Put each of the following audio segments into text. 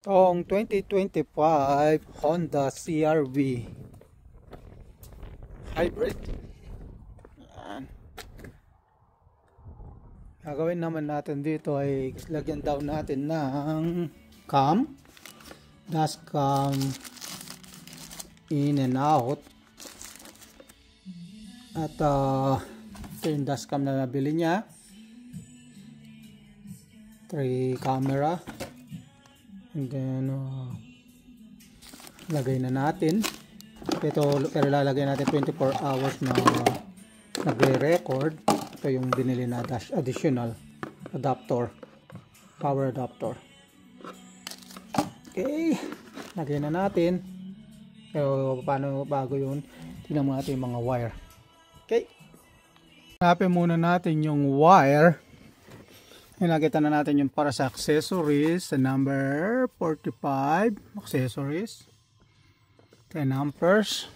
Tong 2025 Honda CR-V Hybrid. Yan. Gagawin naman natin dito ay lagyan daw natin ng cam, dash cam, in and out. At ito yung dash cam na nabili niya, 3 camera. And then lagay na natin ito, pero lalagay natin 24 hours na nagre-record. Ito yung binili na additional adapter, power adapter. Okay, lagay na natin. Pero paano bago yun, tingnan mo natin yung mga wire. Okay, hanapin muna natin yung wire. Nakita na natin yung para sa accessories sa number 45 accessories, 10 amperes.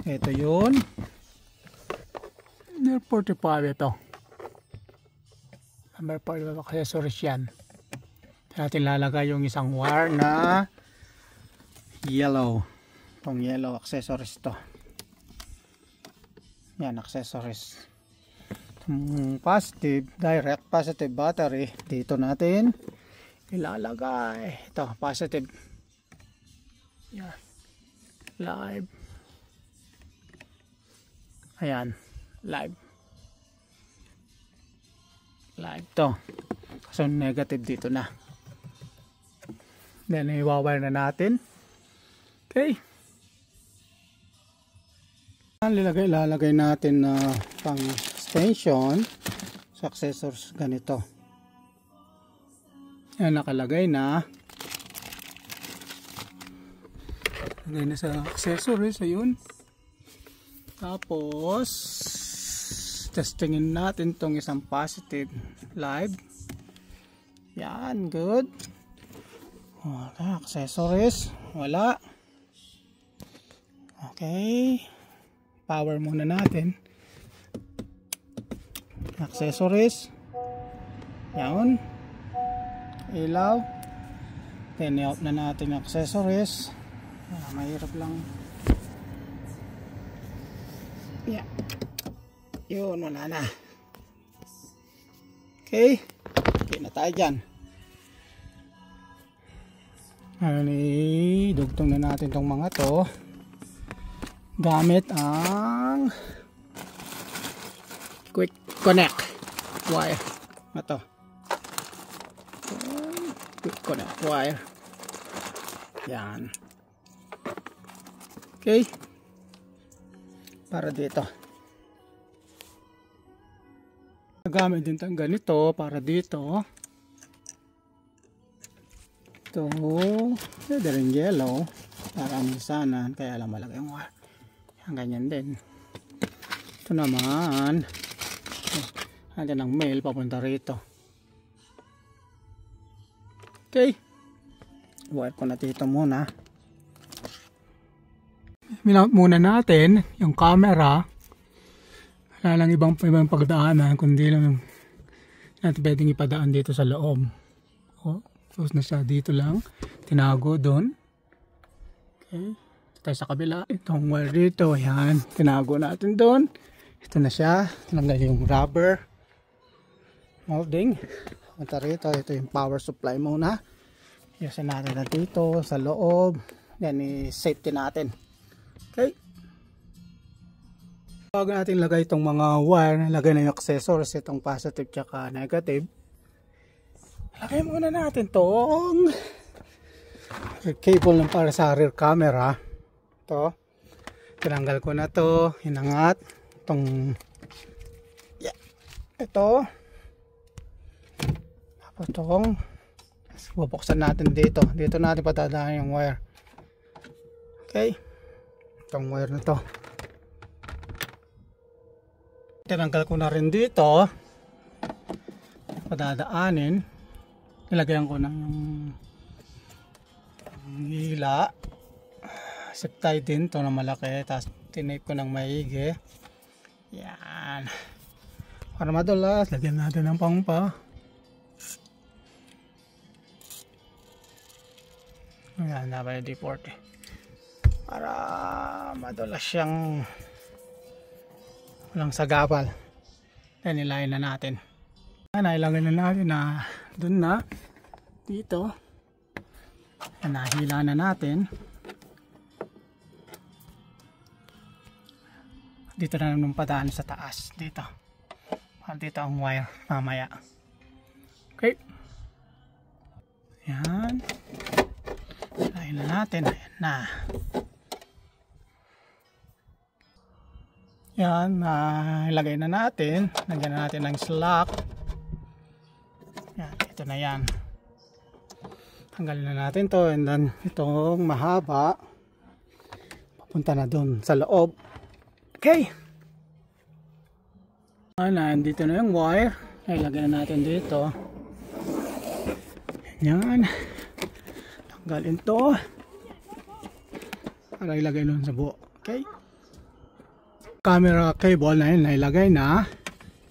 Ito yun, 45 ito, number 45 accessories yan. Natin lalagay yung isang wire na yellow, itong yellow accessories to. Yan, accessories. Positive, direct positive battery dito natin ilalagay. Ito positive, yan, live, ayan, live to. So negative dito na, then iwawire na natin. Okay, lalagay natin na pang extension sa accessories ganito. Yan, nakalagay na. Lagay na sa accessories, ayun. Tapos testingin natin tong isang positive live. Yan, good. Wala, accessories, wala. Okay, power muna natin. Accessories, yan, ilaw, then i-out na natin yung accessories. Mahirap lang, yeah, yun, wala na. Okay, okay na tayo dyan. Ngayon idugtong na natin tong mga to gamit ang quick connect wire na to. Quick connect wire, yan. Okay, para dito nagamit din tayong ganito para dito. Ito pwede rin yellow para misanan, kaya lang malaki yung wire. Yan, ganyan din. Ito naman nandiyan ang mail papunta rito. Okay, wire ko na dito muna. Minount muna natin yung camera. Wala lang ibang pagdaanan, kundi lang natin pwedeng ipadaan dito sa loob. Tapos na siya dito lang, tinago doon. Okay, tayo sa kabila. Itong wire dito, ayan, tinago natin doon. Ito na siya, tinanggal yung rubber molding. Punta rito, ito yung power supply muna. Iyasan natin na dito sa loob. Yan, i-safety natin. Okay, bago natin lagay itong mga wire, lagay na yung accessories, itong positive tsaka negative. Lagay muna natin itong cable ng para sa rear camera. Ito, tinanggal ko na to, hinangat itong, yeah, ito. Tapos itong bubuksan natin dito natin patadaan yung wire. Okay, itong wire na to tinanggal ko na rin dito, padadaanin. Nilagyan ko na yung hila, zip tie din to na malaki, tapos tinape ko ng maigi. Yan, para madulas, lagyan natin ng pangpa. Ayan, WD-40 para madulas siyang walang sagabal. Then ilayin na natin. Nailagay na natin na dun na dito. Nahila na natin. Dito na naman padaan sa taas dito. Dito ang wire mamaya. Okay. Yan. Ilayin na natin. Ayan na. Yan. Ilagay na natin. Lagyan na natin ng slack. Yan. Ito na yan. Tanggalin na natin to. And then itong mahaba papunta na dun sa loob. Okay. Nandito na yung wire. Ilagay na natin dito. Yan. Tanggalin to. Para ilagay nun sa buo. Okay. Camera cable na yun. Nailagay na.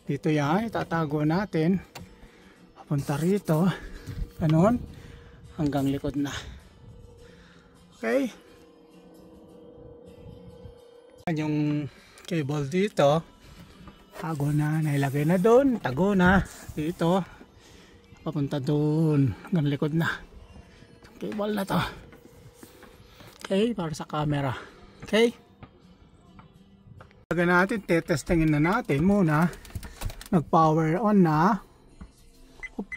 Dito yan. Itatago natin. Papunta rito. Ganon. Hanggang likod na. Okay. Yung cable dito. Tago na. Nailagay na doon. Tago na. Dito. Papunta doon. Hanggang likod na. Itong cable na to. Okay. Para sa camera. Okay. Lagyan natin. Tetestingin na natin muna. Nag-power on na. Oop.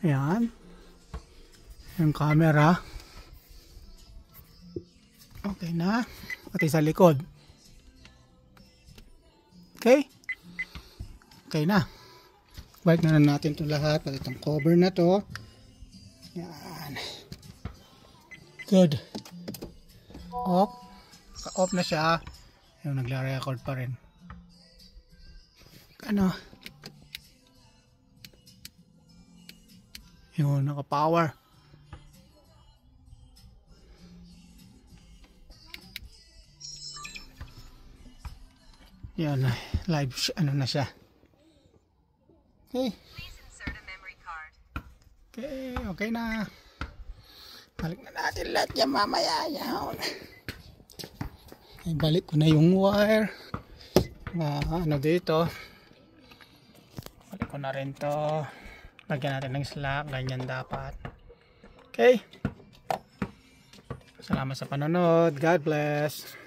Ayan. Yung camera. Okay na. Pati sa likod. Okay. Okay na. Balik na natin ito lahat. Pati itong cover na to. Yan. Good. Off. Off na siya. Yung nagla-record pa rin. Ano? Yung naka-power. Yan, live ano na siya. Okay. Okay, okay na. Balik na natin lahat yan mamaya. Yan. Balik ko na yung wire. Ano dito. Balik ko na rin to. Lagyan natin ng slack. Ganyan dapat. Okay. Salamat sa panonood. God bless.